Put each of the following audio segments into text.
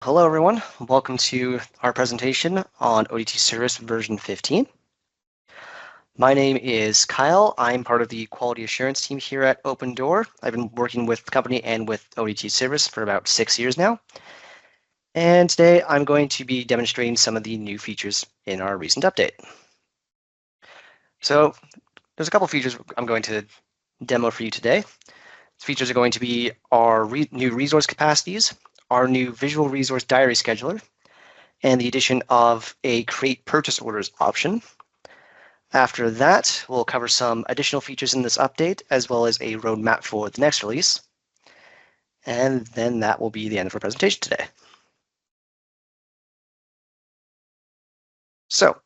Hello everyone, welcome to our presentation on ODT Service version 15. My name is Kyle. I'm part of the quality assurance team here at Open Door. I've been working with the company and with ODT Service for about 6 years now. And today I'm going to be demonstrating some of the new features in our recent update. So there's a couple features I'm going to demo for you today. These features are going to be our new resource capacities, our new visual resource diary scheduler, and the addition of a create purchase orders option. After that, we'll cover some additional features in this update, as well as a roadmap for the next release. And then that will be the end of our presentation today. So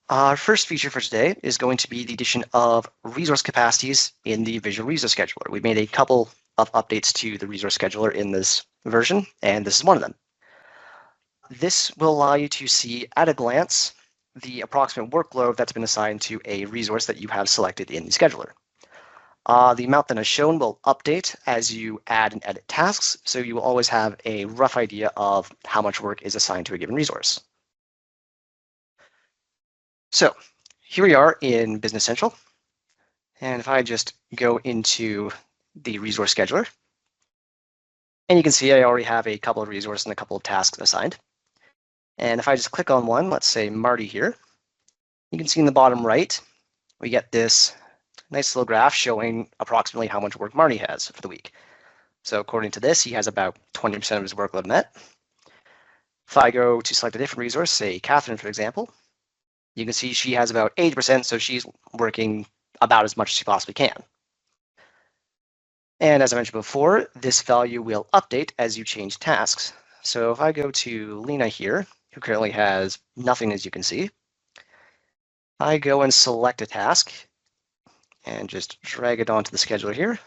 our first feature for today is going to be the addition of resource capacities in the Visual Resource Scheduler. We made a couple of updates to the resource scheduler in this version, and this is one of them. This will allow you to see at a glance the approximate workload that's been assigned to a resource that you have selected in the scheduler. The amount that is shown will update as you add and edit tasks, so you will always have a rough idea of how much work is assigned to a given resource. So here we are in Business Central, and if I just go into the resource scheduler, and you can see I already have a couple of resources and a couple of tasks assigned. And if I just click on one, let's say Marty here, you can see in the bottom right, we get this nice little graph showing approximately how much work Marty has for the week. So according to this, he has about 20% of his workload met. If I go to select a different resource, say Catherine, for example, you can see she has about 80%, so she's working about as much as she possibly can. And as I mentioned before, this value will update as you change tasks. So if I go to Lena here, who currently has nothing, as you can see, I go and select a task and just drag it onto the scheduler here.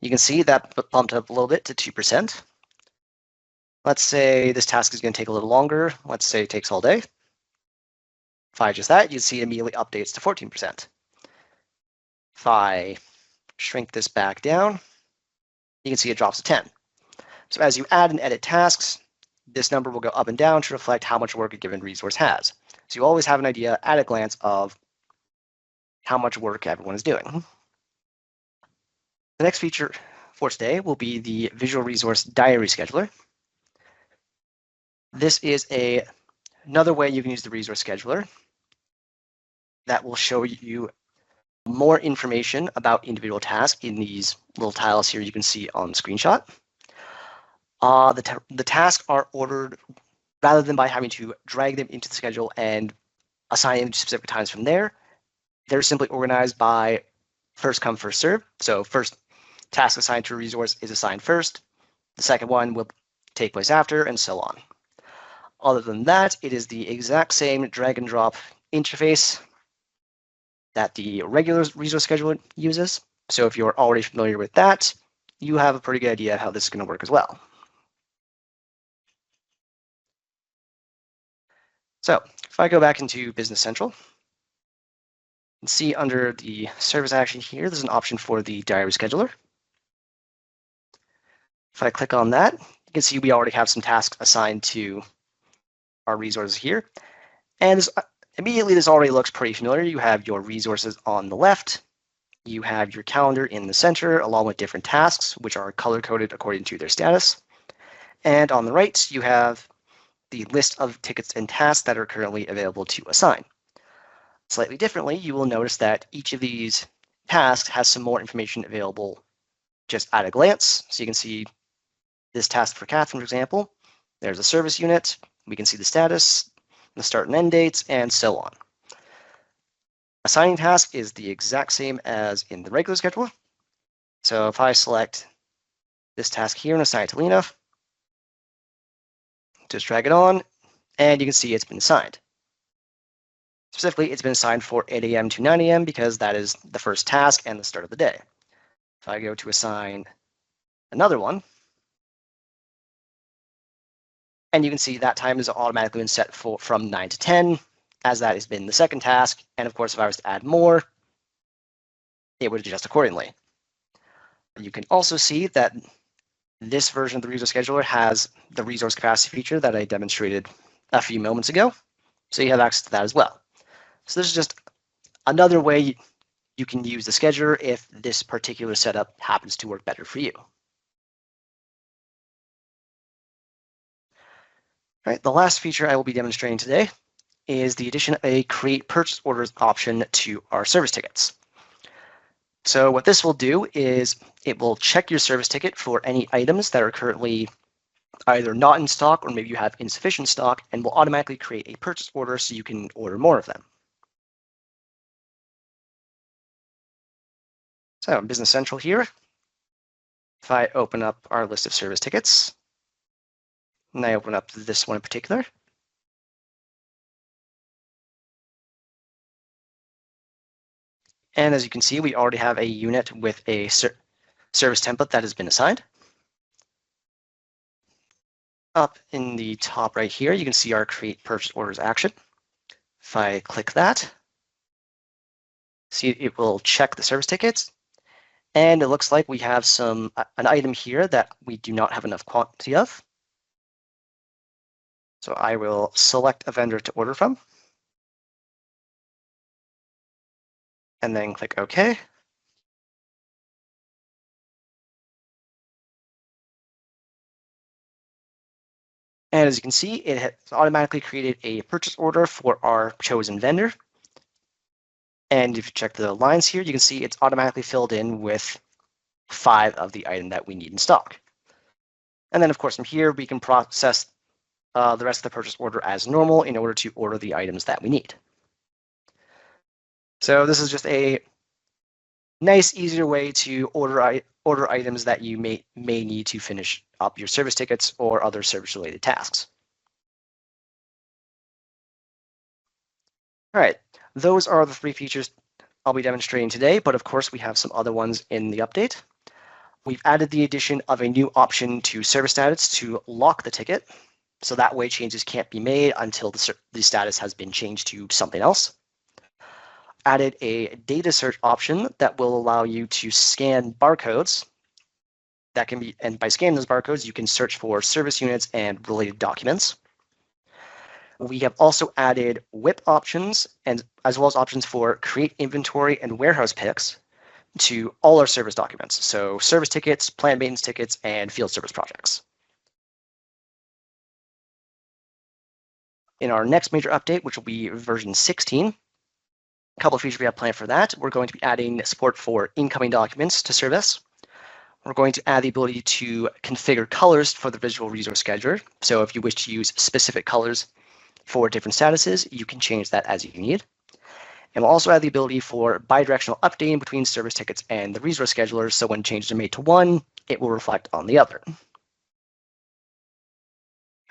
You can see that bumped up a little bit to 2%. Let's say this task is going to take a little longer. Let's say it takes all day. If I adjust that, you see it immediately updates to 14%. If I shrink this back down, you can see it drops to 10. So as you add and edit tasks, this number will go up and down to reflect how much work a given resource has. So you always have an idea at a glance of how much work everyone is doing. The next feature for today will be the Visual Resource Diary Scheduler. This is another way you can use the resource scheduler that will show you more information about individual tasks in these little tiles here you can see on the screenshot. The tasks are ordered rather than by having to drag them into the schedule and assign them to specific times from there. They're simply organized by first come, first serve. So first task assigned to a resource is assigned first. The second one will take place after, and so on. Other than that, it is the exact same drag and drop interface that the regular resource scheduler uses. So if you're already familiar with that, you have a pretty good idea of how this is going to work as well. So if I go back into Business Central, you can see under the service action here, there's an option for the diary scheduler. If I click on that, you can see we already have some tasks assigned to our resources here. And immediately this already looks pretty familiar. You have your resources on the left. You have your calendar in the center, along with different tasks, which are color-coded according to their status. And on the right, you have the list of tickets and tasks that are currently available to assign. Slightly differently, you will notice that each of these tasks has some more information available just at a glance. So you can see this task for Catherine, for example. There's a service unit. We can see the status, the start and end dates, and so on. Assigning task is the exact same as in the regular scheduler. So if I select this task here and assign it to Lena, just drag it on, and you can see it's been assigned. Specifically, it's been assigned for 8 a.m. to 9 a.m. because that is the first task and the start of the day. If I go to assign another one, and you can see that time is automatically been set from 9 to 10, as that has been the second task. And of course, if I was to add more, it would adjust accordingly. You can also see that This version of the resource scheduler has the resource capacity feature that I demonstrated a few moments ago. So you have access to that as well. So this is just another way you can use the scheduler if this particular setup happens to work better for you. All right, the last feature I will be demonstrating today is the addition of a create purchase orders option to our service tickets. So what this will do is it will check your service ticket for any items that are currently either not in stock or maybe you have insufficient stock, and will automatically create a purchase order so you can order more of them. So Business Central here, if I open up our list of service tickets, and I open up this one in particular, and as you can see, we already have a unit with a service template that has been assigned. Up in the top right here, you can see our create purchase orders action. If I click that, see it will check the service tickets, and it looks like we have an item here that we do not have enough quantity of. So I will select a vendor to order from, and then click OK. And as you can see, it has automatically created a purchase order for our chosen vendor. And if you check the lines here, you can see it's automatically filled in with 5 of the item that we need in stock. And then, of course, from here, we can process the rest of the purchase order as normal in order to order the items that we need. So this is just a nice, easier way to order items that you may need to finish up your service tickets or other service-related tasks. All right, those are the 3 features I'll be demonstrating today, but of course we have some other ones in the update. We've added the addition of a new option to service status to lock the ticket, so that way changes can't be made until the status has been changed to something else. Added a data search option that will allow you to scan barcodes. That can be, and by scanning those barcodes, you can search for service units and related documents. We have also added WIP options, and as well as options for create inventory and warehouse picks to all our service documents. So service tickets, planned maintenance tickets, and field service projects. In our next major update, which will be version 16, a couple of features we have planned for that. We're going to be adding support for incoming documents to service. We're going to add the ability to configure colors for the visual resource scheduler. So if you wish to use specific colors for different statuses, you can change that as you need. And we'll also add the ability for bidirectional updating between service tickets and the resource scheduler. So when changes are made to one, it will reflect on the other. All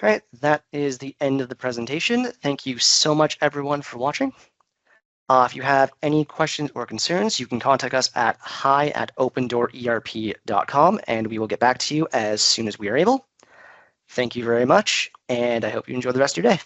right, that is the end of the presentation. Thank you so much, everyone, for watching. If you have any questions or concerns, you can contact us at hi@opendoorerp.com, and we will get back to you as soon as we are able. Thank you very much, and I hope you enjoy the rest of your day.